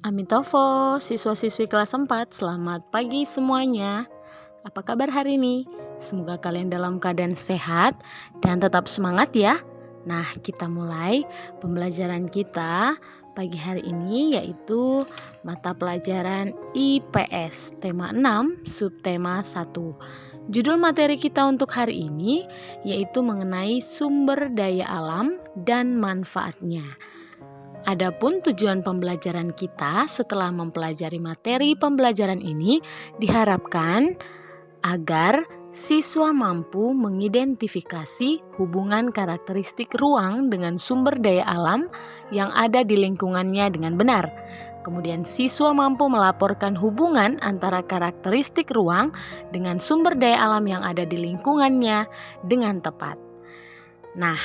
Amitofo, siswa-siswi kelas 4, selamat pagi semuanya. Apa kabar hari ini? Semoga kalian dalam keadaan sehat dan tetap semangat ya. Nah, kita mulai pembelajaran kita pagi hari ini yaitu mata pelajaran IPS, tema 6, subtema 1. Judul materi kita untuk hari ini yaitu mengenai sumber daya alam dan manfaatnya. Adapun tujuan pembelajaran kita setelah mempelajari materi pembelajaran ini diharapkan agar siswa mampu mengidentifikasi hubungan karakteristik ruang dengan sumber daya alam yang ada di lingkungannya dengan benar. Kemudian siswa mampu melaporkan hubungan antara karakteristik ruang dengan sumber daya alam yang ada di lingkungannya dengan tepat. Nah,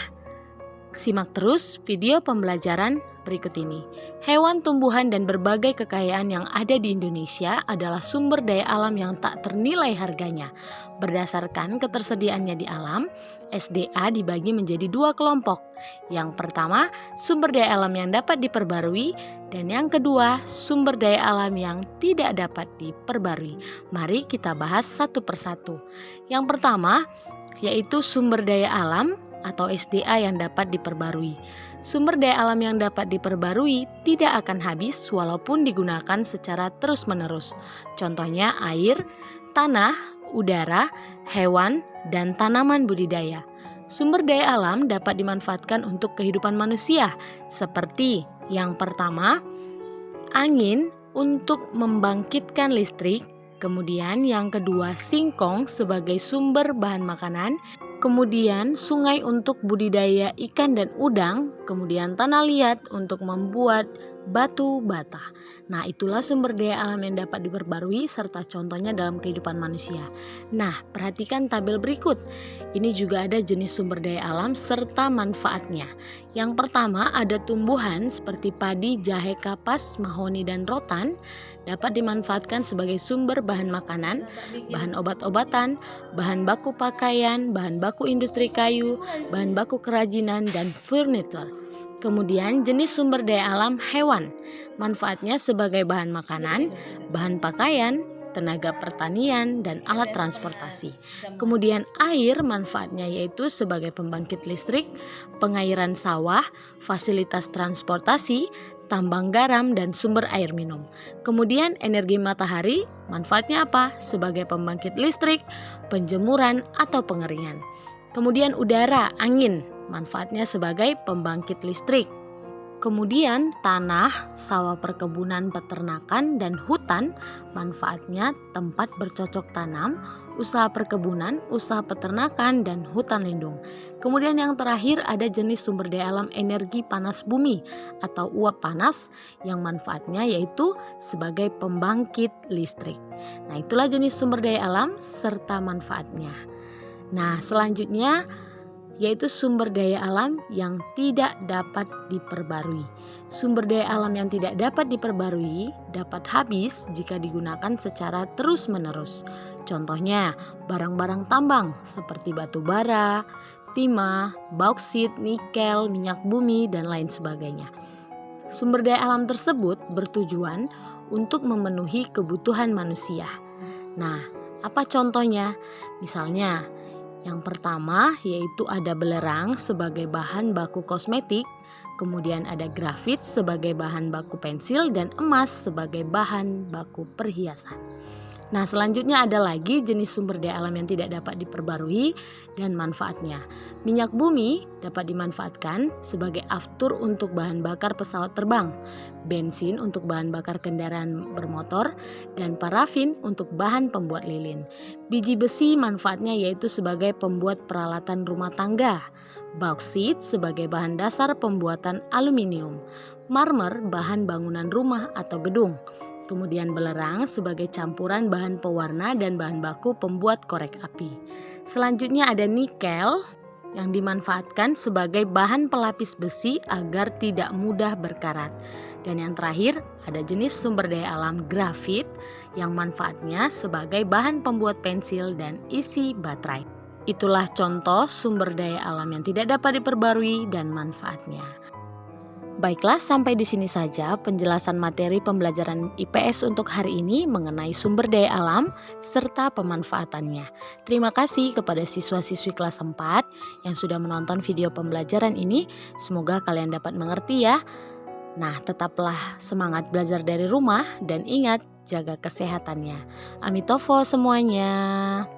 simak terus video pembelajaran berikut ini. Hewan, tumbuhan, dan berbagai kekayaan yang ada di Indonesia adalah sumber daya alam yang tak ternilai harganya. Berdasarkan ketersediaannya di alam, SDA dibagi menjadi dua kelompok. Yang pertama, sumber daya alam yang dapat diperbarui, dan yang kedua, sumber daya alam yang tidak dapat diperbarui. Mari kita bahas satu persatu. Yang pertama, yaitu sumber daya alam atau SDA yang dapat diperbarui. Sumber daya alam yang dapat diperbarui tidak akan habis walaupun digunakan secara terus-menerus. Contohnya air, tanah, udara, hewan, dan tanaman budidaya. Sumber daya alam dapat dimanfaatkan untuk kehidupan manusia, seperti yang pertama, angin untuk membangkitkan listrik, kemudian yang kedua, singkong sebagai sumber bahan makanan, kemudian sungai untuk budidaya ikan dan udang, kemudian tanah liat untuk membuat batu bata. Nah, itulah sumber daya alam yang dapat diperbarui serta contohnya dalam kehidupan manusia. Nah, perhatikan tabel berikut. Ini juga ada jenis sumber daya alam serta manfaatnya. Yang pertama ada tumbuhan seperti padi, jahe, kapas, mahoni, dan rotan dapat dimanfaatkan sebagai sumber bahan makanan, bahan obat-obatan, bahan baku pakaian, bahan baku industri kayu, bahan baku kerajinan, dan furniture. Kemudian jenis sumber daya alam hewan, manfaatnya sebagai bahan makanan, bahan pakaian, tenaga pertanian, dan alat transportasi. Kemudian air, manfaatnya yaitu sebagai pembangkit listrik, pengairan sawah, fasilitas transportasi, tambang garam, dan sumber air minum. Kemudian energi matahari, manfaatnya apa? Sebagai pembangkit listrik, penjemuran, atau pengeringan. Kemudian udara, angin, manfaatnya sebagai pembangkit listrik. Kemudian tanah, sawah perkebunan peternakan, dan hutan, manfaatnya tempat bercocok tanam, usaha perkebunan, usaha peternakan, dan hutan lindung. Kemudian yang terakhir ada jenis sumber daya alam energi panas bumi atau uap panas yang manfaatnya yaitu sebagai pembangkit listrik. Nah, itulah jenis sumber daya alam serta manfaatnya. Nah, selanjutnya yaitu sumber daya alam yang tidak dapat diperbarui. Sumber daya alam yang tidak dapat diperbarui dapat habis jika digunakan secara terus-menerus. Contohnya, barang-barang tambang seperti batu bara, timah, bauksit, nikel, minyak bumi, dan lain sebagainya. Sumber daya alam tersebut bertujuan untuk memenuhi kebutuhan manusia. Nah, apa contohnya? Misalnya, yang pertama yaitu ada belerang sebagai bahan baku kosmetik, kemudian ada grafit sebagai bahan baku pensil, dan emas sebagai bahan baku perhiasan. Nah, selanjutnya ada lagi jenis sumber daya alam yang tidak dapat diperbarui dan manfaatnya. Minyak bumi dapat dimanfaatkan sebagai aftur untuk bahan bakar pesawat terbang, bensin untuk bahan bakar kendaraan bermotor, dan parafin untuk bahan pembuat lilin. Biji besi manfaatnya yaitu sebagai pembuat peralatan rumah tangga, bauksit sebagai bahan dasar pembuatan aluminium, marmer bahan bangunan rumah atau gedung. Kemudian belerang sebagai campuran bahan pewarna dan bahan baku pembuat korek api. Selanjutnya ada nikel yang dimanfaatkan sebagai bahan pelapis besi agar tidak mudah berkarat. Dan yang terakhir ada jenis sumber daya alam grafit yang manfaatnya sebagai bahan pembuat pensil dan isi baterai. Itulah contoh sumber daya alam yang tidak dapat diperbarui dan manfaatnya. Baiklah, sampai di sini saja penjelasan materi pembelajaran IPS untuk hari ini mengenai sumber daya alam serta pemanfaatannya. Terima kasih kepada siswa-siswi kelas 4 yang sudah menonton video pembelajaran ini. Semoga kalian dapat mengerti ya. Nah, tetaplah semangat belajar dari rumah dan ingat jaga kesehatannya. Amitofo semuanya.